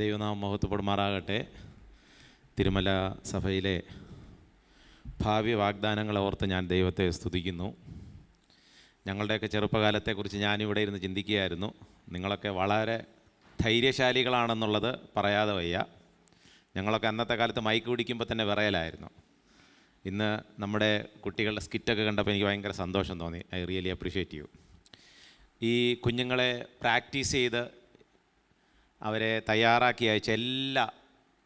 ദൈവനാമം മഹത്വപ്പെടുമാറാകട്ടെ. തിരുമല സഭയിലെ ഭാവി വാഗ്ദാനങ്ങളെ ഓർത്ത് ഞാൻ ദൈവത്തെ സ്തുതിക്കുന്നു. ഞങ്ങളുടെയൊക്കെ ചെറുപ്പകാലത്തെക്കുറിച്ച് ഞാനിവിടെ ഇരുന്ന് ചിന്തിക്കുകയായിരുന്നു. നിങ്ങളൊക്കെ വളരെ ധൈര്യശാലികളാണെന്നുള്ളത് പറയാതെ വയ്യ. ഞങ്ങളൊക്കെ അന്നത്തെ കാലത്ത് മൈക്ക് പിടിക്കുമ്പോൾ തന്നെ വിറയലായിരുന്നു. ഇന്ന് നമ്മുടെ കുട്ടികളുടെ സ്കിറ്റൊക്കെ കണ്ടപ്പോൾ എനിക്ക് ഭയങ്കര സന്തോഷം തോന്നി. I really appreciate you. ഈ കുഞ്ഞുങ്ങളെ പ്രാക്ടീസ് ചെയ്ത് അവരെ തയ്യാറാക്കി അയച്ച എല്ലാ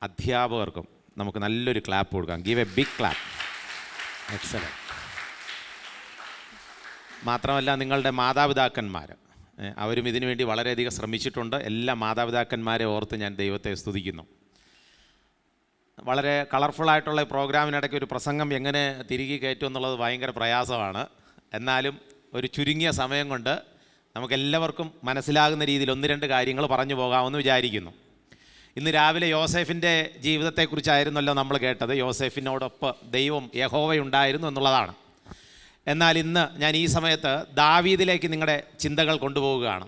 അധ്യാപകർക്കും നമുക്ക് നല്ലൊരു ക്ലാപ്പ് കൊടുക്കാം. Give a big clap. Excellent. മാത്രമല്ല നിങ്ങളുടെ മാതാപിതാക്കന്മാർ, അവരും ഇതിനു വേണ്ടി വളരെയധികം ശ്രമിച്ചിട്ടുണ്ട്. എല്ലാ മാതാപിതാക്കന്മാരെ ഓർത്ത് ഞാൻ ദൈവത്തെ സ്തുതിക്കുന്നു. വളരെ കളർഫുള്ളായിട്ടുള്ള പ്രോഗ്രാമിനിടയ്ക്ക് ഒരു പ്രസംഗം എങ്ങനെ തിരികെ കയറ്റും എന്നുള്ളത് ഭയങ്കര പ്രയാസമാണ്. എന്നാലും ഒരു ചുരുങ്ങിയ സമയം കൊണ്ട് നമുക്കെല്ലാവർക്കും മനസ്സിലാകുന്ന രീതിയിൽ ഒന്ന് രണ്ട് കാര്യങ്ങൾ പറഞ്ഞു പോകാമെന്ന് വിചാരിക്കുന്നു. ഇന്ന് രാവിലെ യോസേഫിൻ്റെ ജീവിതത്തെക്കുറിച്ചായിരുന്നല്ലോ നമ്മൾ കേട്ടത്. യോസേഫിനോടൊപ്പം ദൈവം യഹോവയുണ്ടായിരുന്നു എന്നുള്ളതാണ്. എന്നാൽ ഇന്ന് ഞാൻ ഈ സമയത്ത് ദാവീദിലേക്ക് നിങ്ങളുടെ ചിന്തകൾ കൊണ്ടുപോവുകയാണ്.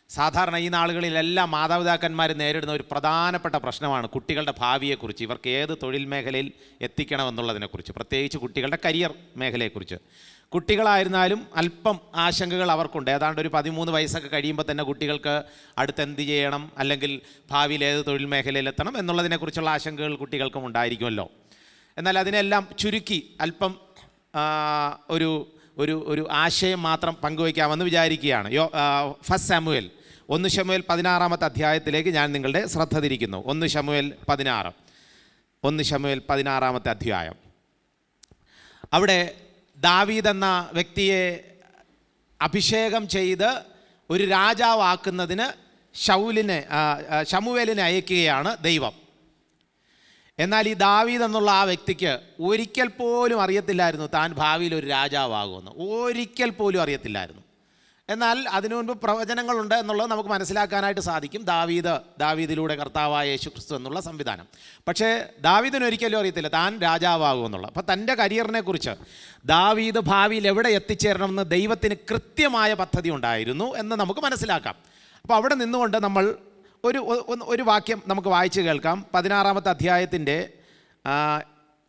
സാധാരണ ഈ നാളുകളിൽ എല്ലാ മാതാപിതാക്കന്മാരും നേരിടുന്ന ഒരു പ്രധാനപ്പെട്ട പ്രശ്നമാണ് കുട്ടികളുടെ ഭാവിയെക്കുറിച്ച്. ഇവർക്ക് ഏത് തൊഴിൽ മേഖലയിൽ എത്തിക്കണമെന്നുള്ളതിനെക്കുറിച്ച്, പ്രത്യേകിച്ച് കുട്ടികളുടെ കരിയർ മേഖലയെക്കുറിച്ച്. കുട്ടികളായിരുന്നാലും അല്പം ആശങ്കകൾ അവർക്കുണ്ട്. ഏതാണ്ട് ഒരു 13 വയസ്സൊക്കെ കഴിയുമ്പോൾ തന്നെ കുട്ടികൾക്ക് അടുത്ത് എന്ത് ചെയ്യണം, അല്ലെങ്കിൽ ഭാവിയിൽ ഏത് തൊഴിൽ മേഖലയിലെത്തണം എന്നുള്ളതിനെക്കുറിച്ചുള്ള ആശങ്കകൾ കുട്ടികൾക്കും ഉണ്ടായിരിക്കുമല്ലോ. എന്നാൽ അതിനെല്ലാം ചുരുക്കി അല്പം ഒരു ഒരു ഒരു ആശയം മാത്രം പങ്കുവയ്ക്കാമെന്ന് വിചാരിക്കുകയാണ്. ഫസ്റ്റ് ശമൂവേൽ 1 ശമൂവേൽ 16 അധ്യായത്തിലേക്ക് ഞാൻ നിങ്ങളുടെ ശ്രദ്ധ തിരിക്കുന്നു. 1 ശമൂവേൽ 16 അധ്യായം. അവിടെ ദാവീദ് എന്ന വ്യക്തിയെ അഭിഷേകം ചെയ്ത് ഒരു രാജാവാക്കുന്നതിന് ശമൂവേലിനെ അയക്കുകയാണ് ദൈവം. എന്നാൽ ഈ ദാവീദ് എന്നുള്ള ആ വ്യക്തിക്ക് ഒരിക്കൽ പോലും അറിയത്തില്ലായിരുന്നു താൻ ഭാവിയിൽ ഒരു രാജാവാകുമെന്ന്. ഒരിക്കൽ പോലും അറിയത്തില്ലായിരുന്നു. എന്നാൽ അതിനു മുൻപ് പ്രവചനങ്ങളുണ്ട് എന്നുള്ളത് നമുക്ക് മനസ്സിലാക്കാനായിട്ട് സാധിക്കും. ദാവീദിലൂടെ കർത്താവായ യേശുക്രിസ്തു എന്നുള്ള സംവിധാനം. പക്ഷേ ദാവീദിന് ഒരിക്കലും അറിയത്തില്ല താൻ രാജാവാകുമെന്നുള്ളത്. അപ്പോൾ തൻ്റെ കരിയറിനെ കുറിച്ച് ദാവീദ് ഭാവിയിൽ എവിടെ എത്തിച്ചേരണമെന്ന് ദൈവത്തിന് കൃത്യമായ പദ്ധതി ഉണ്ടായിരുന്നു എന്ന് നമുക്ക് മനസ്സിലാക്കാം. അപ്പോൾ അവിടെ നിന്നുകൊണ്ട് നമ്മൾ ഒരു വാക്യം നമുക്ക് വായിച്ച് കേൾക്കാം. 16 അധ്യായത്തിൻ്റെ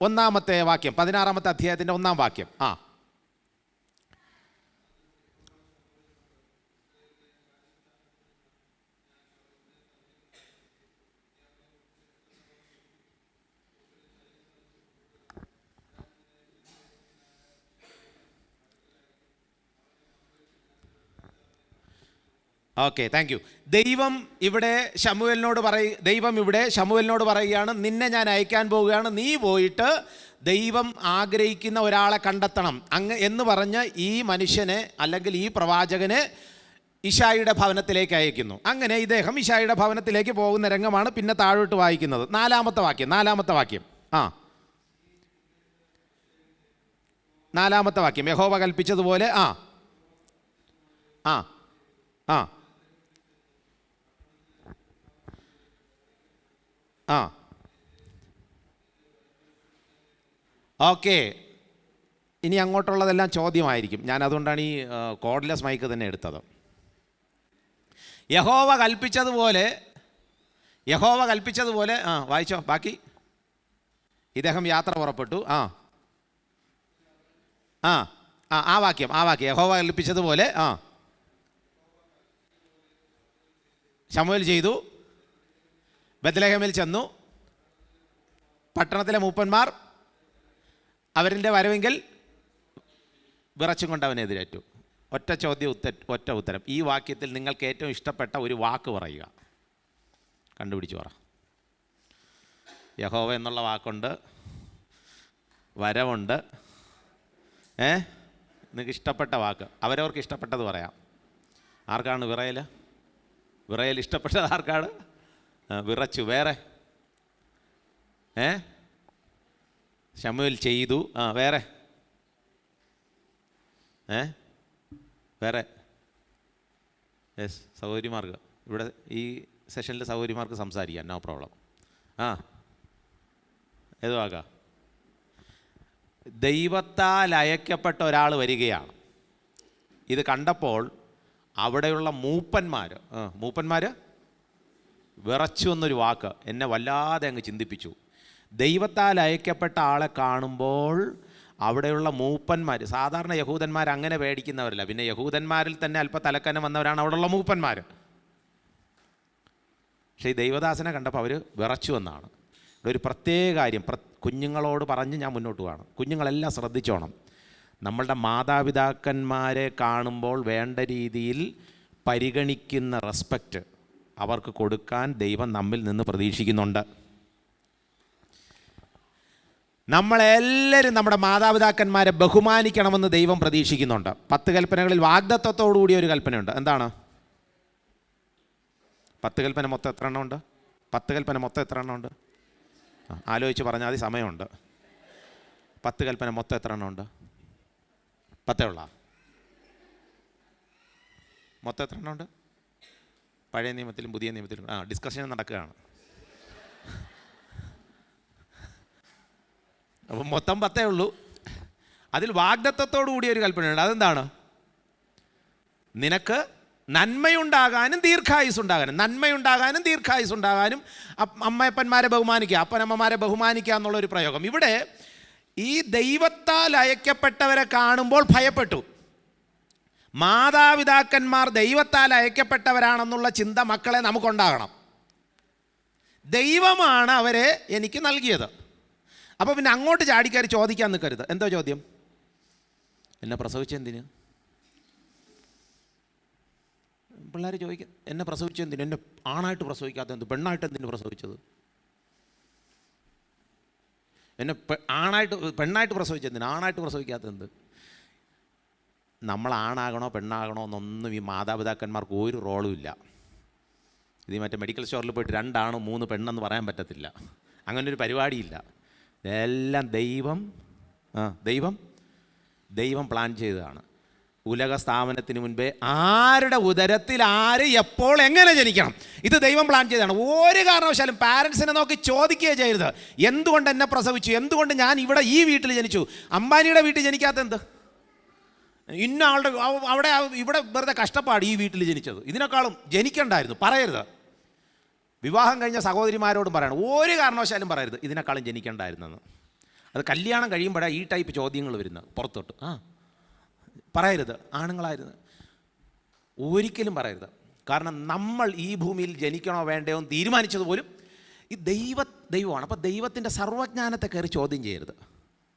1 വാക്യം. 16 അധ്യായത്തിൻ്റെ 1 വാക്യം. Okay, thank you. ദൈവം ഇവിടെ ശമൂവേലിനോട് പറയുകയാണ്, നിന്നെ ഞാൻ അയക്കാൻ പോവുകയാണ്, നീ പോയിട്ട് ദൈവം ആഗ്രഹിക്കുന്ന ഒരാളെ കണ്ടെത്തണം എന്ന് പറഞ്ഞ് ഈ മനുഷ്യനെ അല്ലെങ്കിൽ ഈ പ്രവാചകനെ ഇശായിയുടെ ഭവനത്തിലേക്ക് അയക്കുന്നു. അങ്ങനെ ഇദ്ദേഹം ഇശായിയുടെ ഭവനത്തിലേക്ക് പോകുന്ന രംഗമാണ് പിന്നെ താഴോട്ട് വായിക്കുന്നത്. 4 വാക്യം. 4 വാക്യം. യഹോവ കൽപ്പിച്ചതുപോലെ ഓക്കെ. ഇനി അങ്ങോട്ടുള്ളതെല്ലാം ചോദ്യമായിരിക്കും. ഞാൻ അതുകൊണ്ടാണ് ഈ കോഡ്ലെസ് മൈക്ക് തന്നെ എടുത്തത്. യഹോവ കൽപ്പിച്ചതുപോലെ വായിച്ചോ ബാക്കി. ഇദ്ദേഹം യാത്ര പുറപ്പെട്ടു. ആ വാക്യം. യഹോവ കൽപ്പിച്ചതുപോലെ ശമൂവേൽ ചെയ്തു. ബത്ലഹേമിൽ ചെന്നു. പട്ടണത്തിലെ മൂപ്പന്മാർ അവരിൻ്റെ വരവെങ്കിൽ വിറച്ചും കൊണ്ട് അവനെ എതിരേറ്റു. ഒറ്റ ചോദ്യം, ഒറ്റ ഉത്തരം. ഈ വാക്യത്തിൽ നിങ്ങൾക്ക് ഏറ്റവും ഇഷ്ടപ്പെട്ട ഒരു വാക്ക് പറയുക. കണ്ടുപിടിച്ച് പറ. യഹോവ എന്നുള്ള വാക്കുണ്ട്, വരവുണ്ട്. നിങ്ങൾക്ക് ഇഷ്ടപ്പെട്ട വാക്ക്, അവരവർക്ക് ഇഷ്ടപ്പെട്ടത് പറയാം. ആർക്കാണ് വിറയൽ ഇഷ്ടപ്പെട്ടത്? ആർക്കാണ്? വിറച്ചു. വേറെ? ശമൂവേൽ ചെയ്തു. വേറെ? വേറെ? യെസ്, സഹോദരിമാർക്ക് ഇവിടെ ഈ സെഷനിൽ സഹോദരിമാർക്ക് സംസാരിക്കാം. No problem. ഏത് വാക്കാ? ദൈവത്താൽ അയക്കപ്പെട്ട ഒരാൾ വരികയാണ്. ഇത് കണ്ടപ്പോൾ അവിടെയുള്ള മൂപ്പന്മാർ വിറച്ചു എന്നൊരു വാക്ക് എന്നെ വല്ലാതെ അങ്ങ് ചിന്തിപ്പിച്ചു. ദൈവത്താൽ അയക്കപ്പെട്ട ആളെ കാണുമ്പോൾ അവിടെയുള്ള മൂപ്പന്മാർ, സാധാരണ യഹൂദന്മാർ അങ്ങനെ പേടിക്കുന്നവരല്ല, പിന്നെ യഹൂദന്മാരിൽ തന്നെ അല്പ തലക്കനം വന്നവരാണ് അവിടെയുള്ള മൂപ്പന്മാർ. പക്ഷേ ഈ ദൈവദാസനെ കണ്ടപ്പോൾ അവർ വിറച്ചു എന്നാണ്. ഇവിടെ ഒരു പ്രത്യേക കാര്യം കുഞ്ഞുങ്ങളോട് പറഞ്ഞ് ഞാൻ മുന്നോട്ട് പോകണം. കുഞ്ഞുങ്ങളെല്ലാം ശ്രദ്ധിച്ചോണം. നമ്മളുടെ മാതാപിതാക്കന്മാരെ കാണുമ്പോൾ വേണ്ട രീതിയിൽ പരിഗണിക്കുന്ന റെസ്പെക്റ്റ് അവർക്ക് കൊടുക്കാൻ ദൈവം നമ്മിൽ നിന്ന് പ്രതീക്ഷിക്കുന്നുണ്ട്. നമ്മളെല്ലാവരും നമ്മുടെ മാതാപിതാക്കന്മാരെ ബഹുമാനിക്കണമെന്ന് ദൈവം പ്രതീക്ഷിക്കുന്നുണ്ട്. 10 കൽപ്പനകളിൽ വാഗ്ദത്തത്തോടുകൂടിയ ഒരു കൽപ്പനയുണ്ട്. എന്താണ് 10 കൽപ്പന മൊത്തം എത്ര എണ്ണം ഉണ്ട്? 10 കൽപ്പന മൊത്തം എത്ര എണ്ണം ഉണ്ട്? ആലോചിച്ച് പറഞ്ഞാൽ മതി, സമയമുണ്ട്. 10 കൽപ്പന മൊത്തം എത്ര എണ്ണം ഉണ്ട്? 10 ഉള്ള മൊത്തം എത്ര എണ്ണം ഉണ്ട്? പഴയ നിയമത്തിലും പുതിയ നിയമത്തിലും ഡിസ്കഷൻ നടക്കുകയാണ്. അപ്പം മൊത്തം 10 ഉള്ളൂ. അതിൽ വാഗ്ദത്തത്തോടു കൂടിയ ഒരു കൽപ്പനയുണ്ട്. അതെന്താണ്? നിനക്ക് നന്മയുണ്ടാകാനും ദീർഘായുസ്സുണ്ടാകാനും, നന്മയുണ്ടാകാനും ദീർഘായുസ്സുണ്ടാകാനും അമ്മയപ്പന്മാരെ ബഹുമാനിക്കുക, അപ്പനമ്മമാരെ ബഹുമാനിക്കുക എന്നുള്ളൊരു പ്രയോഗം. ഇവിടെ ഈ ദൈവത്താൽ അയക്കപ്പെട്ടവരെ കാണുമ്പോൾ ഭയപ്പെട്ടു. മാതാപിതാക്കന്മാർ ദൈവത്താൽ അയക്കപ്പെട്ടവരാണെന്നുള്ള ചിന്ത മക്കളെ നമുക്കുണ്ടാകണം. ദൈവമാണ് അവരെ എനിക്ക് നൽകിയത്. അപ്പോൾ പിന്നെ അങ്ങോട്ട് ചാടിക്കയറി ചോദിക്കാൻ നിൽക്കരുത്. എന്തോ ചോദ്യം? എന്നെ പ്രസവിച്ചെന്തിന്? പിള്ളേർ ചോദിക്കാം, എന്നെ പ്രസവിച്ചെന്തിന്? എന്നെ ആണായിട്ട് പ്രസവിക്കാത്ത എന്ത്? പെണ്ണായിട്ട് എന്തിനു പ്രസവിച്ചത്? എന്നെ പെണ്ണായിട്ട് പ്രസവിച്ചെന്തിന്? ആണായിട്ട് പ്രസവിക്കാത്ത എന്ത്? നമ്മൾ ആണാകണോ പെണ്ണാകണോ എന്നൊന്നും ഈ മാതാപിതാക്കന്മാർക്ക് ഒരു റോളും ഇല്ല. ഇത് മറ്റേ മെഡിക്കൽ സ്റ്റോറിൽ പോയിട്ട് 2 ആണ് 3 പെണ്ണെന്ന് പറയാൻ പറ്റത്തില്ല. അങ്ങനൊരു പരിപാടിയില്ല. ഇതെല്ലാം ദൈവം പ്ലാൻ ചെയ്തതാണ്. ഉലക സ്ഥാപനത്തിന് മുൻപേ ആരുടെ ഉദരത്തിൽ ആര് എപ്പോൾ എങ്ങനെ ജനിക്കണം, ഇത് ദൈവം പ്ലാൻ ചെയ്തതാണ്. ഒരു കാരണവശാലും പാരൻസിനെ നോക്കി ചോദിക്കുകയോ ചെയ്യരുത്, എന്തുകൊണ്ട് എന്നെ പ്രസവിച്ചു, എന്തുകൊണ്ട് ഞാൻ ഈ വീട്ടിൽ ജനിച്ചു, അംബാനിയുടെ വീട്ടിൽ ജനിക്കാത്ത എന്ത്, ഇന്ന ആളുടെ ഇവിടെ വെറുതെ കഷ്ടപ്പാട് ഈ വീട്ടിൽ ജനിച്ചത്, ഇതിനേക്കാളും ജനിക്കണ്ടായിരുന്നു പറയരുത്. വിവാഹം കഴിഞ്ഞ സഹോദരിമാരോടും പറയണം, ഒരു കാരണവശാലും പറയരുത് ഇതിനേക്കാളും ജനിക്കണ്ടായിരുന്നെന്ന്. അത് കല്യാണം കഴിയുമ്പോഴാണ് ഈ ടൈപ്പ് ചോദ്യങ്ങൾ വരുന്നത് പുറത്തോട്ട്. പറയരുത്, ആണുങ്ങളായിരുന്നു ഒരിക്കലും പറയരുത്. കാരണം നമ്മൾ ഈ ഭൂമിയിൽ ജനിക്കണോ വേണ്ടയോ എന്ന് തീരുമാനിച്ചത് പോലും ഈ ദൈവമാണ്. അപ്പോൾ ദൈവത്തിൻ്റെ സർവ്വജ്ഞാനത്തെ കയറി ചോദ്യം ചെയ്യരുത്,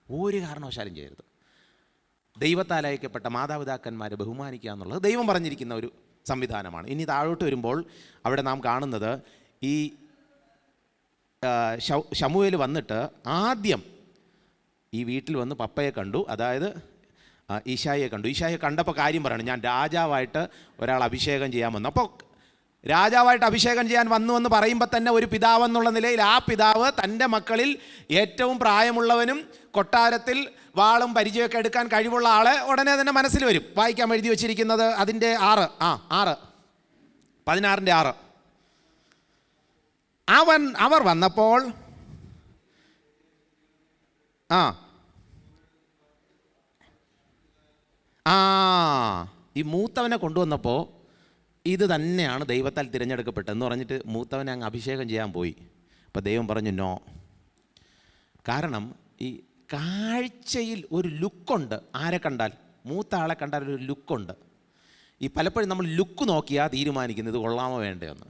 ഒരു കാരണവശാലും ചെയ്യരുത്. ദൈവത്താൽ അയക്കപ്പെട്ട മാതാപിതാക്കന്മാരെ ബഹുമാനിക്കുക എന്നുള്ളത് ദൈവം പറഞ്ഞിരിക്കുന്ന ഒരു സംവിധാനമാണ്. ഇനി താഴോട്ട് വരുമ്പോൾ അവിടെ നാം കാണുന്നത് ഈ ശമൂവേൽ വന്നിട്ട് ആദ്യം ഈ വീട്ടിൽ വന്ന് പപ്പയെ കണ്ടു, അതായത് ഈശായെ കണ്ടു. ഈശായെ കണ്ടപ്പോൾ കാര്യം പറയണം, ഞാൻ രാജാവായിട്ട് ഒരാൾ അഭിഷേകം ചെയ്യാൻ വന്നു. അപ്പോൾ രാജാവായിട്ട് അഭിഷേകം ചെയ്യാൻ വന്നുവെന്ന് പറയുമ്പോൾ തന്നെ ഒരു പിതാവെന്നുള്ള നിലയിൽ ആ പിതാവ് തൻ്റെ മക്കളിൽ ഏറ്റവും പ്രായമുള്ളവനും കൊട്ടാരത്തിൽ വാളും പരിചയമൊക്കെ എടുക്കാൻ കഴിവുള്ള ആളെ ഉടനെ തന്നെ മനസ്സിൽ വരും. വായിക്കാൻ എഴുതി വച്ചിരിക്കുന്നത് അതിൻ്റെ 16 അവർ വന്നപ്പോൾ ഈ മൂത്തവനെ കൊണ്ടുവന്നപ്പോൾ ഇത് തന്നെയാണ് ദൈവത്താൽ തിരഞ്ഞെടുക്കപ്പെട്ടതെന്ന് പറഞ്ഞിട്ട് മൂത്തവനെ അങ്ങ് അഭിഷേകം ചെയ്യാൻ പോയി. അപ്പോൾ ദൈവം പറഞ്ഞു നോ. കാരണം ഈ കാഴ്ചയിൽ ഒരു ലുക്കുണ്ട്. ആരെ കണ്ടാൽ, മൂത്ത ആളെ കണ്ടാൽ ഒരു ലുക്കുണ്ട്. ഈ പലപ്പോഴും നമ്മൾ ലുക്ക് നോക്കിയാൽ തീരുമാനിക്കുന്നത് കൊള്ളാമോ വേണ്ടതെന്ന്.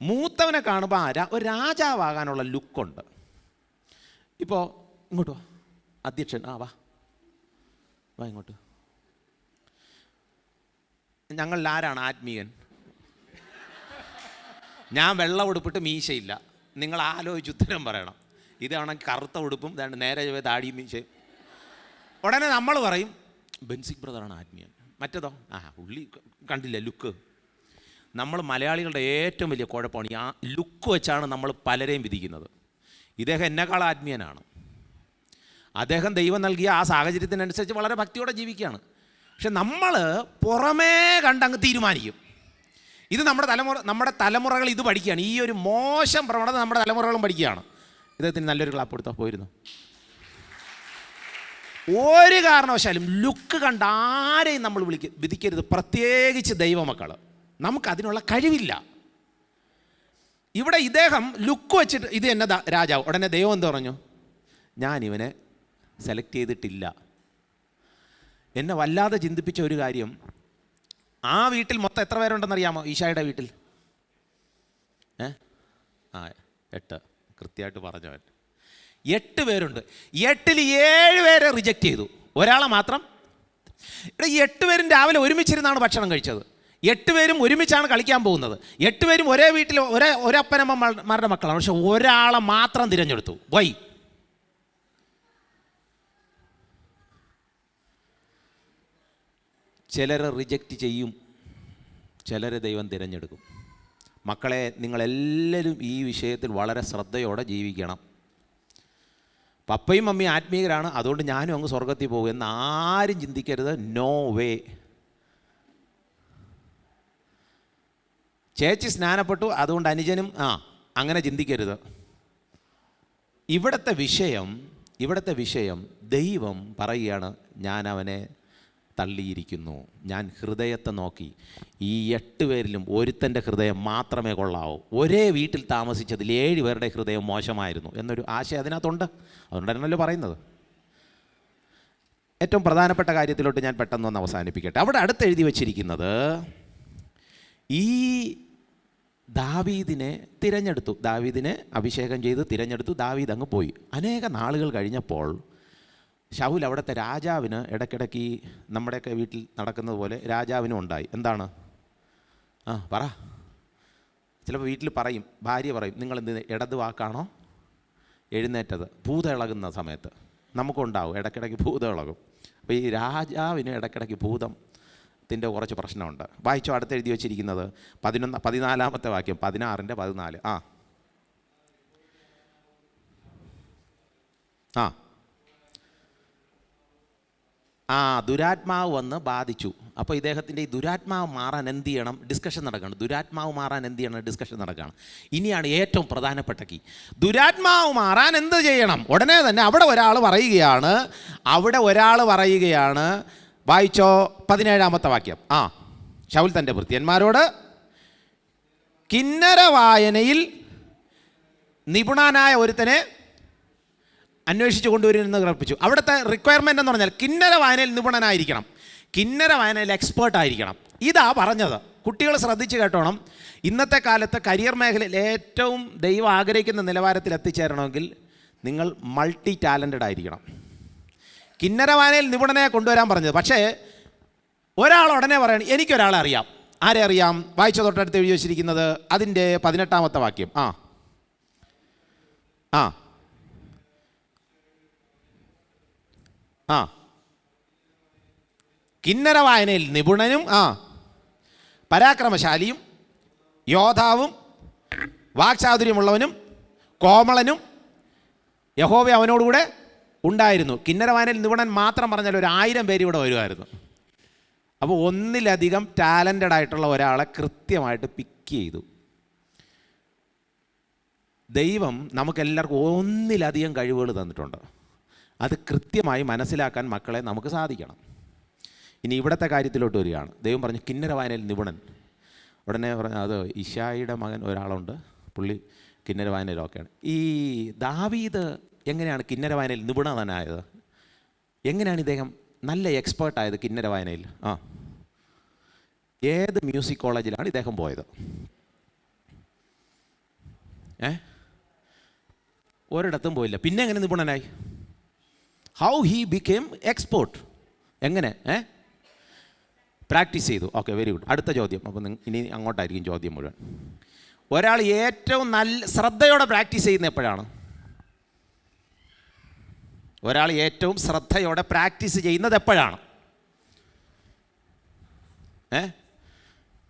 മൂത്തവനെ കാണുമ്പോൾ ഒരു രാജാവാകാനുള്ള ലുക്കുണ്ട്. ഇപ്പോൾ ഇങ്ങോട്ട് വാ അധ്യക്ഷൻ, വാ ഇങ്ങോട്ട്. ഞങ്ങളിൽ ആരാണ് ആത്മീയൻ? ഞാൻ വെള്ള ഉടുപ്പിട്ട് മീശയില്ല. നിങ്ങൾ ആലോചിച്ച് ഉത്തരം പറയണം. ഇതാണെങ്കിൽ കറുത്ത ഉടുപ്പും നേരെ താടിയും മീശയും. ഉടനെ നമ്മൾ പറയും ബെൻസിക് ബ്രദറാണ് ആത്മീയൻ. മറ്റേതോ ഉള്ളി കണ്ടില്ല ലുക്ക്. നമ്മൾ മലയാളികളുടെ ഏറ്റവും വലിയ കുഴപ്പമാണ് ഈ ലുക്ക് വെച്ചാണ് നമ്മൾ പലരെയും വിധിക്കുന്നത്. ഇദ്ദേഹം എന്നെക്കാൾ ആത്മീയനാണ്, അദ്ദേഹം ദൈവം നൽകിയ ആ സാഹചര്യത്തിനനുസരിച്ച് വളരെ ഭക്തിയോടെ ജീവിക്കുകയാണ്. പക്ഷെ നമ്മൾ പുറമേ കണ്ടങ്ങ് തീരുമാനിക്കും. ഇത് നമ്മുടെ തലമുറകൾ ഇത് പഠിക്കുകയാണ്. ഈ ഒരു മോശം പ്രവണത നമ്മുടെ തലമുറകളും പഠിക്കുകയാണ്. ഇദ്ദേഹത്തിന് നല്ലൊരു ക്ലാപ്പ് കൊടുത്താൽ പോയിരുന്നു. ഒരു കാരണവശാലും ലുക്ക് കണ്ട് ആരെയും നമ്മൾ വിധിക്കരുത്, പ്രത്യേകിച്ച് ദൈവമക്കൾ. നമുക്കതിനുള്ള കഴിവില്ല. ഇവിടെ ഇദ്ദേഹം ലുക്ക് വെച്ചിട്ട് ഇത് എന്നെ രാജാവ്. ഉടനെ ദൈവം എന്ത് പറഞ്ഞു? ഞാൻ ഇവനെ സെലക്ട് ചെയ്തിട്ടില്ല. എന്നെ വല്ലാതെ ചിന്തിപ്പിച്ച ഒരു കാര്യം, ആ വീട്ടിൽ മൊത്തം എത്ര പേരുണ്ടെന്നറിയാമോ? ഈശായുടെ വീട്ടിൽ 8, കൃത്യമായിട്ട് പറഞ്ഞവൻ 8 പേരുണ്ട്. 8ൽ 7 പേരെ റിജക്റ്റ് ചെയ്തു, ഒരാളെ മാത്രം. ഇവിടെ 8 പേരും രാവിലെ ഒരുമിച്ചിരുന്നാണ് ഭക്ഷണം കഴിച്ചത്. 8 പേരും ഒരുമിച്ചാണ് കളിക്കാൻ പോകുന്നത്. 8 പേരും ഒരേ വീട്ടിൽ ഒരപ്പനമ്മമാരുടെ മക്കളാണ്. പക്ഷെ ഒരാളെ മാത്രം തിരഞ്ഞെടുത്തു. വൈ? ചിലരെ റിജക്റ്റ് ചെയ്യും, ചിലരെ ദൈവം തിരഞ്ഞെടുക്കും. മക്കളെ, നിങ്ങളെല്ലാവരും ഈ വിഷയത്തിൽ വളരെ ശ്രദ്ധയോടെ ജീവിക്കണം. പപ്പയും മമ്മിയും ആത്മീയരാണ്, അതുകൊണ്ട് ഞാനും അങ്ങ് സ്വർഗത്തിൽ പോകും എന്ന് ആരും ചിന്തിക്കരുത്. No way. ചേച്ചി സ്നാനപ്പെട്ടു, അതുകൊണ്ട് അനുജനും അങ്ങനെ ചിന്തിക്കരുത്. ഇവിടുത്തെ വിഷയം ദൈവം പറയുകയാണ്, ഞാൻ അവനെ തള്ളിയിരിക്കുന്നു. ഞാൻ ഹൃദയത്തെ നോക്കി. ഈ 8 പേരിലും ഒരുത്തൻ്റെ ഹൃദയം മാത്രമേ കൊള്ളാവൂ. ഒരേ വീട്ടിൽ താമസിച്ചതിൽ 7 പേരുടെ ഹൃദയം മോശമായിരുന്നു എന്നൊരു ആശയം അതിനകത്തുണ്ട്. അതുകൊണ്ടാണല്ലോ പറയുന്നത്. ഏറ്റവും പ്രധാനപ്പെട്ട കാര്യത്തിലോട്ട് ഞാൻ പെട്ടെന്നൊന്ന് അവസാനിപ്പിക്കട്ടെ. അവിടെ അടുത്ത് എഴുതി വച്ചിരിക്കുന്നത്, ഈ ദാവീദിനെ തിരഞ്ഞെടുത്തു, ദാവീദിനെ അഭിഷേകം ചെയ്ത് തിരഞ്ഞെടുത്തു. ദാവീദ് അങ്ങ് പോയി. അനേക നാളുകൾ കഴിഞ്ഞപ്പോൾ ശൗൽ അവിടുത്തെ രാജാവിന് ഇടയ്ക്കിടയ്ക്ക് നമ്മുടെയൊക്കെ വീട്ടിൽ നടക്കുന്നത് പോലെ രാജാവിനും ഉണ്ടായി. എന്താണ്? പറ. ചിലപ്പോൾ വീട്ടിൽ പറയും, ഭാര്യ പറയും, നിങ്ങളെന്ത് ഇടത് വാക്കാണോ എഴുന്നേറ്റത്? ഭൂതം ഇളകുന്ന സമയത്ത് നമുക്കുണ്ടാവും, ഇടയ്ക്കിടയ്ക്ക് ഭൂതം ഇളകും. അപ്പോൾ ഈ രാജാവിന് ഇടയ്ക്കിടയ്ക്ക് ഭൂതത്തിൻ്റെ കുറച്ച് പ്രശ്നമുണ്ട്. വായിച്ചോ, അടുത്ത് എഴുതി വച്ചിരിക്കുന്നത് 14-ാമത്തെ വാക്യം, 16-14. ദുരാത്മാവ് വന്ന് ബാധിച്ചു. അപ്പോൾ ഇദ്ദേഹത്തിൻ്റെ ഈ ദുരാത്മാവ് മാറാൻ എന്ത് ചെയ്യണം? ഡിസ്കഷൻ നടക്കുകയാണ്. ദുരാത്മാവ് മാറാൻ എന്ത് ചെയ്യണം? ഡിസ്കഷൻ നടക്കുകയാണ്. ഇനിയാണ് ഏറ്റവും പ്രധാനപ്പെട്ട കീ. ദുരാത്മാവ് മാറാൻ എന്ത് ചെയ്യണം? ഉടനെ തന്നെ അവിടെ ഒരാൾ പറയുകയാണ്. വായിച്ചോ, 17-ാമത്തെ വാക്യം. ശൗൽ തൻ്റെ ഭൃത്യന്മാരോട് കിന്നര വായനയിൽ നിപുണനായ ഒരുത്തനെ അന്വേഷിച്ച് കൊണ്ടുവരുമെന്ന് കൽപ്പിച്ചു. അവിടുത്തെ റിക്വയർമെൻ്റ് എന്ന് പറഞ്ഞാൽ കിന്നര വായനയിൽ നിപുണനായിരിക്കണം, കിന്നര വായനയിൽ എക്സ്പേർട്ടായിരിക്കണം. ഇതാ പറഞ്ഞത്. കുട്ടികൾ ശ്രദ്ധിച്ച് കേട്ടോണം. ഇന്നത്തെ കാലത്ത് കരിയർ മേഖലയിൽ ഏറ്റവും ദൈവം ആഗ്രഹിക്കുന്ന നിലവാരത്തിൽ എത്തിച്ചേരണമെങ്കിൽ നിങ്ങൾ മൾട്ടി ടാലൻറ്റഡ് ആയിരിക്കണം. കിന്നര വായനയിൽ നിപുണനെ കൊണ്ടുവരാൻ പറഞ്ഞത്. പക്ഷേ ഒരാൾ ഉടനെ പറയണം, എനിക്കൊരാളെ അറിയാം. ആരെ അറിയാം? വായിച്ച തൊട്ടടുത്ത് എഴുതി വച്ചിരിക്കുന്നത് അതിൻ്റെ 18-ാമത്തെ വാക്യം. കിന്നര വായനയിൽ നിപുണനും പരാക്രമശാലിയും യോദ്ധാവും വാക്ചാതുര്യമുള്ളവനും കോമളനും യഹോവ അവനോടുകൂടെ ഉണ്ടായിരുന്നു. കിന്നര വായനയിൽ നിപുണൻ മാത്രം പറഞ്ഞാൽ 1000 പേര് ഇവിടെ വരുമായിരുന്നു. അപ്പോൾ ഒന്നിലധികം ടാലൻറ്റഡ് ആയിട്ടുള്ള ഒരാളെ കൃത്യമായിട്ട് പിക്ക് ചെയ്തു. ദൈവം നമുക്കെല്ലാവർക്കും ഒന്നിലധികം കഴിവുകൾ തന്നിട്ടുണ്ട്. അത് കൃത്യമായി മനസ്സിലാക്കാൻ മക്കളെ നമുക്ക് സാധിക്കണം. ഇനി ഇവിടുത്തെ കാര്യത്തിലോട്ട് വരികയാണ്. ദൈവം പറഞ്ഞു കിന്നര വായനയിൽ നിപുണൻ. ഉടനെ പറഞ്ഞു, അത് ഇശായിയുടെ മകൻ ഒരാളുണ്ട്, പുള്ളി കിന്നര വായനയിലൊക്കെയാണ്. ഈ ദാവീദ് എങ്ങനെയാണ് കിന്നര വായനയിൽ നിപുണനായത്? എങ്ങനെയാണ് ഇദ്ദേഹം നല്ല എക്സ്പേർട്ടായത് കിന്നര വായനയിൽ? ഏത് മ്യൂസിക് കോളേജിലാണ് ഇദ്ദേഹം പോയത്? ഒരിടത്തും പോയില്ല. പിന്നെ എങ്ങനെ നിപുണനായി? How he became expert? എങ്ങനെ? പ്രാക്ടീസ് ചെയ്തു. Okay, very good. അടുത്ത ചോദ്യം. അപ്പോൾ ഇനി അങ്ങോട്ടായിരിക്കും ചോദ്യം മുഴുവൻ. ഒരാൾ ഏറ്റവും നല്ല ശ്രദ്ധയോടെ പ്രാക്ടീസ് ചെയ്യുന്ന എപ്പോഴാണ്? ഒരാൾ ഏറ്റവും ശ്രദ്ധയോടെ പ്രാക്ടീസ് ചെയ്യുന്നത് എപ്പോഴാണ്?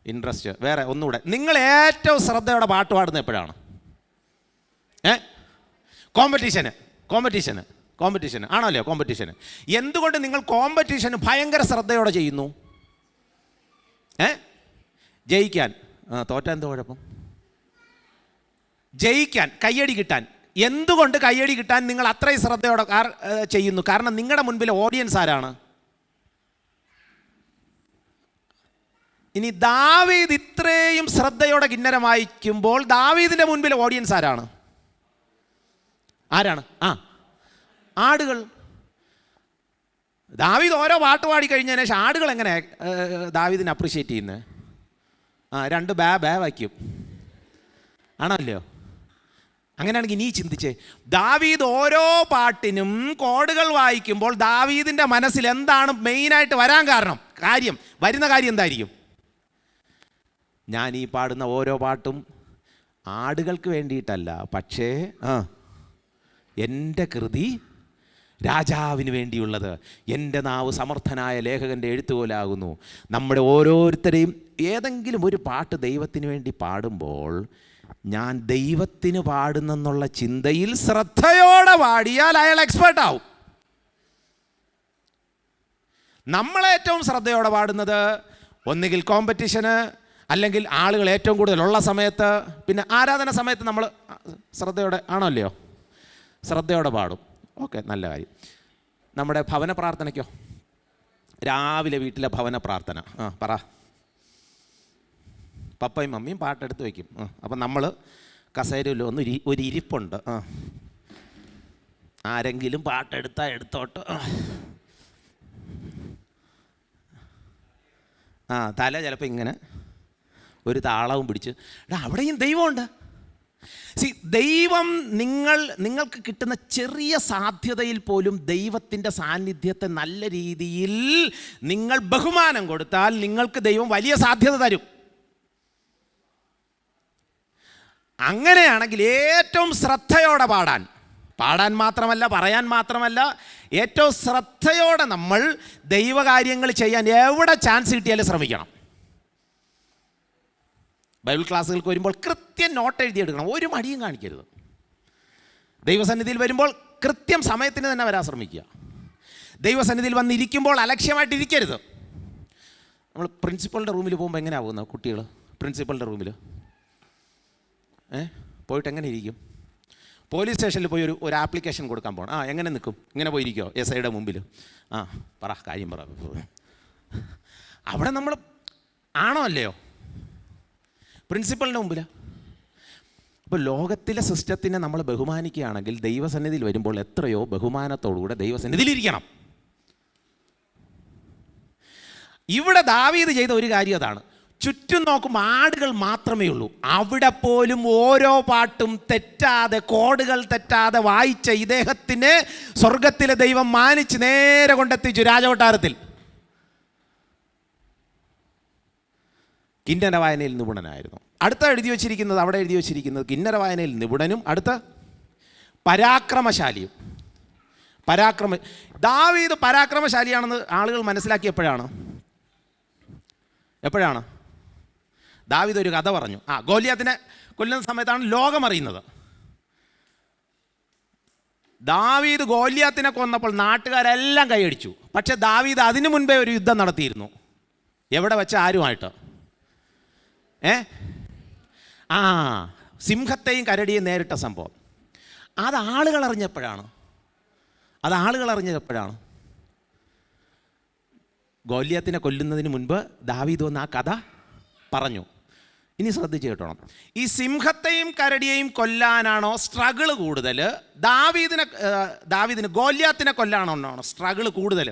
ഇൻട്രസ്റ്റ്. വേറെ ഒന്നുകൂടെ, നിങ്ങൾ ഏറ്റവും ശ്രദ്ധയോടെ പാട്ട് പാടുന്നത് എപ്പോഴാണ്? കോമ്പറ്റീഷന് ആണല്ലോ, കോമ്പറ്റീഷന്. എന്തുകൊണ്ട് നിങ്ങൾ കോമ്പറ്റീഷന് ഭയങ്കര ശ്രദ്ധയോടെ ചെയ്യുന്നു? ജയിക്കാൻ. തോറ്റാൻ എന്താ കുഴപ്പം? ജയിക്കാൻ, കയ്യടി കിട്ടാൻ. എന്തുകൊണ്ട് കയ്യടി കിട്ടാൻ നിങ്ങൾ അത്രയും ശ്രദ്ധയോടെ ചെയ്യുന്നു? കാരണം നിങ്ങളുടെ മുൻപിൽ ഓഡിയൻസ് ആരാണ്? ഇനി ദാവീദ് ഇത്രയും ശ്രദ്ധയോടെ കിന്നരം വായിക്കുമ്പോൾ ദാവീദിൻ്റെ മുൻപിൽ ഓഡിയൻസ് ആരാണ്? ആടുകൾ. ദാവീദ് ഓരോ പാട്ട് പാടി കഴിഞ്ഞതിന് ശേഷം ആടുകൾ എങ്ങനെ ദാവീദിനെ അപ്രിഷ്യേറ്റ് ചെയ്യുന്നത്? രണ്ട് ബാ വയ്ക്കും, ആണല്ലോ. അങ്ങനെയാണെങ്കിൽ നീ ചിന്തിച്ചേ, ദാവീദ് ഓരോ പാട്ടിനും കോഡുകൾ വായിക്കുമ്പോൾ ദാവീദിൻ്റെ മനസ്സിൽ എന്താണ് മെയിനായിട്ട് വരാൻ വരുന്ന കാര്യം എന്തായിരിക്കും? ഞാൻ ഈ പാടുന്ന ഓരോ പാട്ടും ആടുകൾക്ക് വേണ്ടിയിട്ടല്ല, പക്ഷേ എൻ്റെ കൃതി രാജാവിന് വേണ്ടിയുള്ളത്. എൻ്റെ നാവ് സമർത്ഥനായ ലേഖകൻ്റെ എഴുത്തുപോലാകുന്നു. നമ്മുടെ ഓരോരുത്തരെയും ഏതെങ്കിലും ഒരു പാട്ട് ദൈവത്തിന് വേണ്ടി പാടുമ്പോൾ ഞാൻ ദൈവത്തിന് പാടുന്നെന്നുള്ള ചിന്തയിൽ ശ്രദ്ധയോടെ പാടിയാൽ അയാൾ എക്സ്പേർട്ട് ആവും. നമ്മളേറ്റവും ശ്രദ്ധയോടെ പാടുന്നത് ഒന്നുകിൽ കോമ്പറ്റീഷന്, അല്ലെങ്കിൽ ആളുകൾ ഏറ്റവും കൂടുതലുള്ള സമയത്ത്, പിന്നെ ആരാധന സമയത്ത് നമ്മൾ ശ്രദ്ധയോടെ ആണല്ലോ, ശ്രദ്ധയോടെ പാടും. ഓക്കെ, നല്ല കാര്യം. നമ്മുടെ ഭവന പ്രാർത്ഥനയ്ക്കോ? രാവിലെ വീട്ടിലെ ഭവന പ്രാർത്ഥന പറ. പപ്പയും മമ്മിയും പാട്ടെടുത്ത് വയ്ക്കും. അപ്പം നമ്മൾ കസേരയിൽ ഒരു ഇരിപ്പുണ്ട്. ആരെങ്കിലും എടുത്തോട്ട്. തല ചിലപ്പോൾ ഇങ്ങനെ ഒരു താളവും പിടിച്ച്, അവിടെയും ദൈവമുണ്ട്. ദൈവം നിങ്ങൾക്ക് കിട്ടുന്ന ചെറിയ സാധ്യതയിൽ പോലും ദൈവത്തിൻ്റെ സാന്നിധ്യത്തെ നല്ല രീതിയിൽ നിങ്ങൾ ബഹുമാനം കൊടുത്താൽ നിങ്ങൾക്ക് ദൈവം വലിയ സാധ്യത തരും. അങ്ങനെയാണെങ്കിൽ ഏറ്റവും ശ്രദ്ധയോടെ പാടാൻ മാത്രമല്ല, പറയാൻ മാത്രമല്ല, ഏറ്റവും ശ്രദ്ധയോടെ നമ്മൾ ദൈവകാര്യങ്ങൾ ചെയ്യാൻ എവിടെ ചാൻസ് കിട്ടിയാലും ശ്രമിക്കണം. ബൈബിൾ ക്ലാസ്സുകൾക്ക് വരുമ്പോൾ കൃത്യം നോട്ട് എഴുതിയെടുക്കണം, ഒരു മടിയും കാണിക്കരുത്. ദൈവസന്നിധിയിൽ വരുമ്പോൾ കൃത്യം സമയത്തിന് തന്നെ വരാൻ ശ്രമിക്കുക. ദൈവസന്നിധിയിൽ വന്നിരിക്കുമ്പോൾ അലക്ഷ്യമായിട്ടിരിക്കരുത്. നമ്മൾ പ്രിൻസിപ്പളിൻ്റെ റൂമിൽ പോകുമ്പോൾ എങ്ങനെയാണ് പോകുന്നത് കുട്ടികൾ? പ്രിൻസിപ്പളിൻ്റെ റൂമിൽ പോയിട്ട് എങ്ങനെ ഇരിക്കും? പോലീസ് സ്റ്റേഷനിൽ പോയി ഒരു ആപ്ലിക്കേഷൻ കൊടുക്കാൻ പോകണം. എങ്ങനെ നിൽക്കും? ഇങ്ങനെ പോയിരിക്കോ എസ് ഐയുടെ മുമ്പിൽ? പറ, കാര്യം പറ. അവിടെ നമ്മൾ ആണോ അല്ലയോ പ്രിൻസിപ്പളിൻ്റെ മുമ്പിൽ? അപ്പോൾ ലോകത്തിലെ സിസ്റ്റത്തിനെ നമ്മൾ ബഹുമാനിക്കുകയാണെങ്കിൽ ദൈവസന്നിധിയിൽ വരുമ്പോൾ എത്രയോ ബഹുമാനത്തോടുകൂടെ ദൈവസന്നിധിയിൽ ഇരിക്കണം. ഇവിടെ ദാവീദ് ചെയ്ത ഒരു കാര്യം അതാണ്. ചുറ്റും നോക്കുമ്പോൾ ആടുകൾ മാത്രമേ ഉള്ളൂ. അവിടെ പോലും ഓരോ പാട്ടും തെറ്റാതെ, കോഡുകൾ തെറ്റാതെ വായിച്ച ഇദ്ദേഹത്തിന് സ്വർഗത്തിലെ ദൈവം മാനിച്ച് നേരെ കൊണ്ടെത്തിച്ചു രാജകൊട്ടാരത്തിൽ. കിന്നര വായനയിൽ നിപുണനായിരുന്നു. അവിടെ എഴുതി വച്ചിരിക്കുന്നത് കിന്നര വായനയിൽ നിപുണനും അടുത്ത പരാക്രമശാലിയും. ദാവീദ് പരാക്രമശാലിയാണെന്ന് ആളുകൾ മനസ്സിലാക്കിയപ്പോഴാണ് ദാവീദ് ഒരു കഥ പറഞ്ഞു. ഗോലിയാത്തിനെ കൊല്ലുന്ന സമയത്താണ് ലോകം അറിയുന്നത്. ദാവീദ് ഗോലിയാത്തിനെ കൊന്നപ്പോൾ നാട്ടുകാരെല്ലാം കൈയടിച്ചു. പക്ഷെ ദാവീദ് അതിനു മുൻപേ ഒരു യുദ്ധം നടത്തിയിരുന്നു. എവിടെ വെച്ച? ആരുമായിട്ട്? സിംഹത്തെയും കരടിയെയും നേരിട്ട സംഭവം. അത് ആളുകൾ അറിഞ്ഞപ്പോഴാണ് ഗോലിയാത്തിനെ കൊല്ലുന്നതിന് മുൻപ് ദാവീദ് വന്ന് ആ കഥ പറഞ്ഞു. ഇനി ശ്രദ്ധിച്ച് കേട്ടോണം. ഈ സിംഹത്തെയും കരടിയെയും കൊല്ലാനാണോ സ്ട്രഗിള് കൂടുതൽ? ദാവീദിന് ഗോലിയാത്തിനെ കൊല്ലാനാണോ സ്ട്രഗിള് കൂടുതൽ?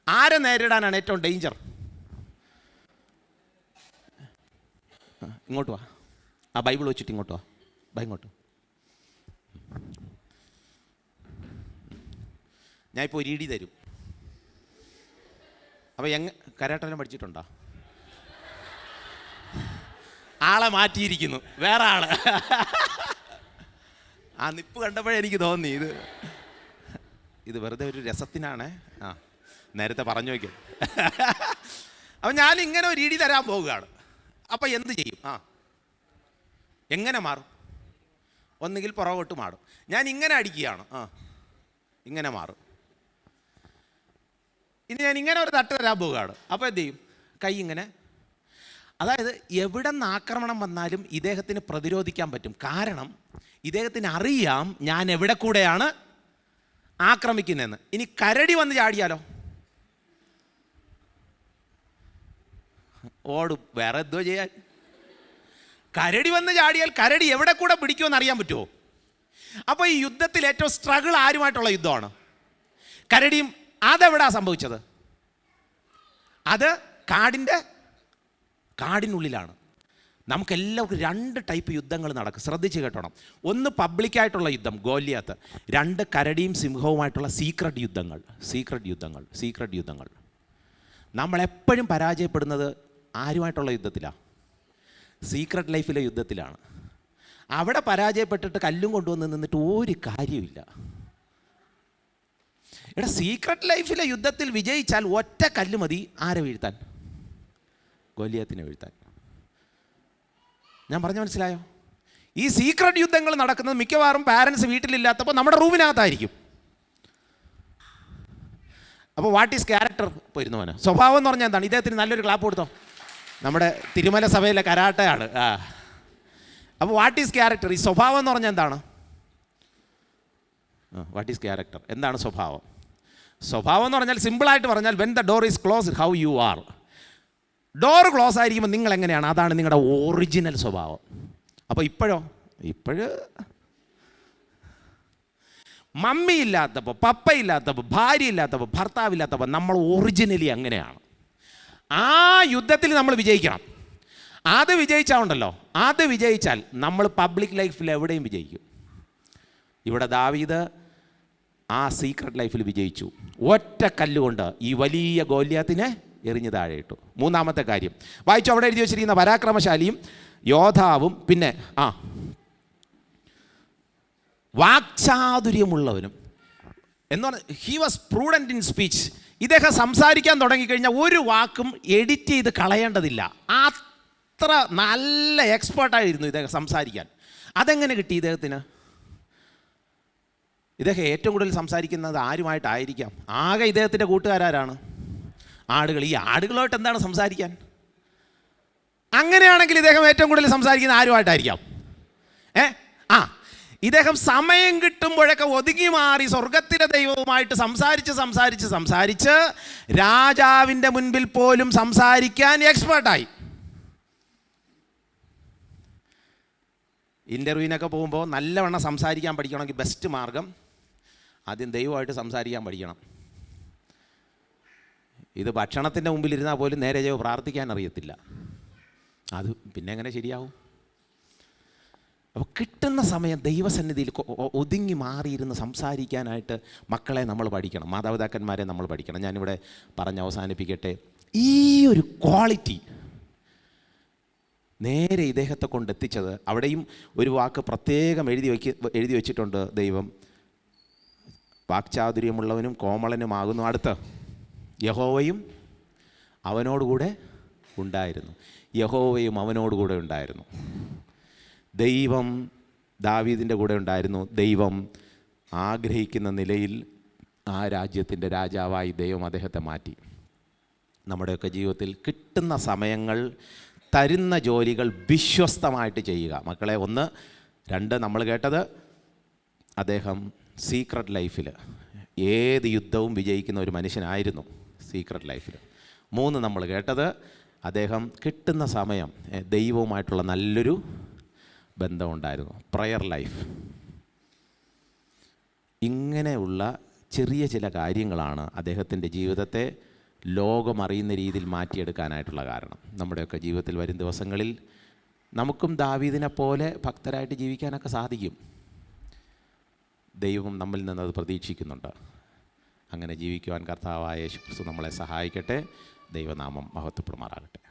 ആരെ നേരിടാനാണ് ഏറ്റവും ഡേഞ്ചർ? ഇങ്ങോട്ട് വാ. ബൈബിൾ വെച്ചിട്ട് ഇങ്ങോട്ട് വാ. ഇങ്ങോട്ട്. ഞാൻ ഇപ്പോൾ ഒരു ഇടി തരും. അപ്പോൾ കരാട്ടെല്ലാം പഠിച്ചിട്ടുണ്ടോ? ആളെ മാറ്റിയിരിക്കുന്നു, വേറെ ആള്. നിപ്പ് കണ്ടപ്പോഴേ എനിക്ക് തോന്നി ഇത് വെറുതെ ഒരു രസത്തിനാണ്. നേരത്തെ പറഞ്ഞു വയ്ക്കും. അപ്പം ഞാൻ ഇങ്ങനെ ഒരു ഇടി തരാൻ പോവുകയാണ്. അപ്പം എന്ത് ചെയ്യും? എങ്ങനെ മാറും? ഒന്നുകിൽ പുറകോട്ട് മാറും. ഞാൻ ഇങ്ങനെ അടിക്കുകയാണ്, ഇങ്ങനെ മാറും. ഇനി ഞാൻ ഇങ്ങനെ ഒരു തട്ട് തരാൻ പോവുകയാണ്. അപ്പോൾ എന്ത് ചെയ്യും? കൈ ഇങ്ങനെ. അതായത് എവിടെ നിന്ന് ആക്രമണം വന്നാലും ഇദ്ദേഹത്തിന് പ്രതിരോധിക്കാൻ പറ്റും. കാരണം ഇദ്ദേഹത്തിന് അറിയാം ഞാൻ എവിടെ കൂടെയാണ് ആക്രമിക്കുന്നതെന്ന്. ഇനി കരടി വന്ന് ചാടിയാലോ? ഓടും. വേറെ എന്തോ ചെയ്യാൻ? കരടി വന്ന് ചാടിയാൽ കരടി എവിടെ കൂടെ പിടിക്കുമെന്ന് അറിയാൻ പറ്റുമോ? അപ്പോൾ ഈ യുദ്ധത്തിൽ ഏറ്റവും സ്ട്രഗിൾ ആരുമായിട്ടുള്ള യുദ്ധമാണ്? കരടിയും. അതെവിടാ സംഭവിച്ചത്? അത് കാടിനുള്ളിലാണ്. നമുക്കെല്ലാവർക്കും 2 ടൈപ്പ് യുദ്ധങ്ങൾ നടക്കും, ശ്രദ്ധിച്ച് കേട്ടോണം. ഒന്ന് പബ്ലിക്കായിട്ടുള്ള യുദ്ധം, ഗോലിയാത്ത്. 2 കരടിയും സിംഹവുമായിട്ടുള്ള സീക്രട്ട് യുദ്ധങ്ങൾ. നമ്മളെപ്പോഴും പരാജയപ്പെടുന്നത് ആരുമായിട്ടുള്ള യുദ്ധത്തിലാണ്? സീക്രട്ട് ലൈഫിലെ യുദ്ധത്തിലാണ്. അവിടെ പരാജയപ്പെട്ടിട്ട് കല്ലും കൊണ്ടുവന്ന് നിന്നിട്ട് ഒരു കാര്യമില്ല. എടാ, സീക്രട്ട് ലൈഫിലെ യുദ്ധത്തിൽ വിജയിച്ചാൽ ഒറ്റ കല്ല് മതി ആരെ വീഴ്ത്താൻ? ഗോലിയാത്തിനെ വീഴ്ത്താൻ. ഞാൻ പറഞ്ഞ മനസ്സിലായോ? ഈ സീക്രട്ട് യുദ്ധങ്ങൾ നടക്കുന്നത് മിക്കവാറും പാരൻസ് വീട്ടിലില്ലാത്തപ്പോൾ നമ്മുടെ റൂമിനകത്തായിരിക്കും. അപ്പോൾ വാട്ട് ഈസ് ക്യാരക്ടർ? പോയിരുന്നവന് സ്വഭാവം എന്ന് പറഞ്ഞാൽ എന്താണ്? ഇദ്ദേഹത്തിന് നല്ലൊരു ക്ലാപ്പ് കൊടുത്തോ. നമ്മുടെ തിരുമല സഭയിലെ കരാട്ടയാണ്. അപ്പോൾ വാട്ട് ഈസ് ക്യാരക്ടർ? ഈ സ്വഭാവം എന്ന് പറഞ്ഞാൽ എന്താണ്? What is character? എന്താണ് സ്വഭാവം? സ്വഭാവം എന്ന് പറഞ്ഞാൽ സിമ്പിളായിട്ട് പറഞ്ഞാൽ when the door is closed how you are. Door close ആയിരിക്കുമ്പോൾ നിങ്ങൾ എങ്ങനെയാണ്, അതാണ് നിങ്ങളുടെ ഒറിജിനൽ സ്വഭാവം. അപ്പോൾ ഇപ്പോഴോ? മമ്മി ഇല്ലാത്തപ്പോൾ, പപ്പ ഇല്ലാത്തപ്പോൾ, ഭാര്യ ഇല്ലാത്തപ്പോൾ, ഭർത്താവില്ലാത്തപ്പോൾ നമ്മൾ ഒറിജിനലി അങ്ങനെയാണ്. ആ യുദ്ധത്തിൽ നമ്മൾ വിജയിക്കണം. അത് വിജയിച്ചാൽ നമ്മൾ പബ്ലിക് ലൈഫിൽ എവിടെയും വിജയിക്കും. ഇവിടെ ദാവീദ് ആ സീക്രട്ട് ലൈഫിൽ വിജയിച്ചു. ഒറ്റ കല്ലുകൊണ്ട് ഈ വലിയ ഗോലിയാത്തിനെ എറിഞ്ഞ് താഴെ ഇട്ടു. 3-ാമത്തെ കാര്യം വായിച്ചു. അവിടെ എഴുതി വെച്ചിരിക്കുന്ന പരാക്രമശാലിയും യോദ്ധാവും പിന്നെ വാക്ചാതുര്യമുള്ളവനും എന്ന് പറഞ്ഞാൽ he was prudent in speech. ഇദ്ദേഹം സംസാരിക്കാൻ തുടങ്ങിക്കഴിഞ്ഞാൽ ഒരു വാക്കും എഡിറ്റ് ചെയ്ത് കളയേണ്ടതില്ല. അത്ര നല്ല എക്സ്പേർട്ടായിരുന്നു ഇദ്ദേഹം സംസാരിക്കാൻ. അതെങ്ങനെ കിട്ടി ഇദ്ദേഹത്തിന്? ഇദ്ദേഹം ഏറ്റവും കൂടുതൽ സംസാരിക്കുന്നത് ആരുമായിട്ടായിരിക്കാം? ആകെ ഇദ്ദേഹത്തിൻ്റെ കൂട്ടുകാരാരാണ്? ആടുകൾ. ഈ ആടുകളുമായിട്ട് എന്താണ് സംസാരിക്കാൻ? അങ്ങനെയാണെങ്കിൽ ഇദ്ദേഹം ഏറ്റവും കൂടുതൽ സംസാരിക്കുന്ന ആരുമായിട്ടായിരിക്കാം? ഇദ്ദേഹം സമയം കിട്ടുമ്പോഴൊക്കെ ഒതുങ്ങി മാറി സ്വർഗത്തിലെ ദൈവവുമായിട്ട് സംസാരിച്ച് രാജാവിൻ്റെ മുൻപിൽ പോലും സംസാരിക്കാൻ എക്സ്പേർട്ടായി. ഇൻ്റർവ്യൂവിനൊക്കെ പോകുമ്പോൾ നല്ലവണ്ണം സംസാരിക്കാൻ പഠിക്കണമെങ്കിൽ ബെസ്റ്റ് മാർഗം ആദ്യം ദൈവമായിട്ട് സംസാരിക്കാൻ പഠിക്കണം. ഇത് ഭക്ഷണത്തിൻ്റെ മുമ്പിൽ ഇരുന്നാൽ പോലും നേരെ പ്രാർത്ഥിക്കാൻ അറിയത്തില്ല. അത് പിന്നെ എങ്ങനെ ശരിയാവും? അപ്പോൾ കിട്ടുന്ന സമയം ദൈവസന്നിധിയിൽ ഒതുങ്ങി മാറിയിരുന്ന് സംസാരിക്കാനായിട്ട് മക്കളെ നമ്മൾ പഠിക്കണം, മാതാപിതാക്കന്മാരെ നമ്മൾ പഠിക്കണം. ഞാനിവിടെ പറഞ്ഞ് അവസാനിപ്പിക്കട്ടെ. ഈ ഒരു ക്വാളിറ്റി നേരെ ഇദ്ദേഹത്തെ കൊണ്ടെത്തിച്ചത്, അവിടെയും ഒരു വാക്ക് പ്രത്യേകം എഴുതി വച്ചിട്ടുണ്ട്. ദൈവം വാക്ചാതുര്യമുള്ളവനും കോമളനുമാകുന്നു. അടുത്ത് യഹോവയും അവനോടുകൂടെ ഉണ്ടായിരുന്നു. ദൈവം ദാവീദിൻ്റെ കൂടെ ഉണ്ടായിരുന്നു. ദൈവം ആഗ്രഹിക്കുന്ന നിലയിൽ ആ രാജ്യത്തിൻ്റെ രാജാവായി ദൈവം അദ്ദേഹത്തെ മാറ്റി. നമ്മുടെയൊക്കെ ജീവിതത്തിൽ കിട്ടുന്ന സമയങ്ങൾ, തരുന്ന ജോലികൾ വിശ്വസ്തമായിട്ട് ചെയ്യുക. മക്കളെ, 1, 2 നമ്മൾ കേട്ടത് അദ്ദേഹം സീക്രട്ട് ലൈഫിൽ ഏത് യുദ്ധവും വിജയിക്കുന്ന ഒരു മനുഷ്യനായിരുന്നു സീക്രട്ട് ലൈഫിൽ. 3 നമ്മൾ കേട്ടത് അദ്ദേഹം കിട്ടുന്ന സമയം ദൈവവുമായിട്ടുള്ള നല്ലൊരു ബന്ധമുണ്ടായിരുന്നു, പ്രയർ ലൈഫ്. ഇങ്ങനെയുള്ള ചെറിയ ചില കാര്യങ്ങളാണ് അദ്ദേഹത്തിൻ്റെ ജീവിതത്തെ ലോകം അറിയുന്ന രീതിയിൽ മാറ്റിയെടുക്കാനായിട്ടുള്ള കാരണം. നമ്മുടെയൊക്കെ ജീവിതത്തിൽ വരും ദിവസങ്ങളിൽ നമുക്കും ദാവീദിനെ പോലെ ഭക്തരായിട്ട് ജീവിക്കാനൊക്കെ സാധിക്കും. ദൈവം നമ്മിൽ നിന്നത് പ്രതീക്ഷിക്കുന്നുണ്ട്. അങ്ങനെ ജീവിക്കുവാൻ കർത്താവായ യേശു ക്രിസ്തു നമ്മളെ സഹായിക്കട്ടെ. ദൈവനാമം മഹത്വപ്പെടുമാറാകട്ടെ.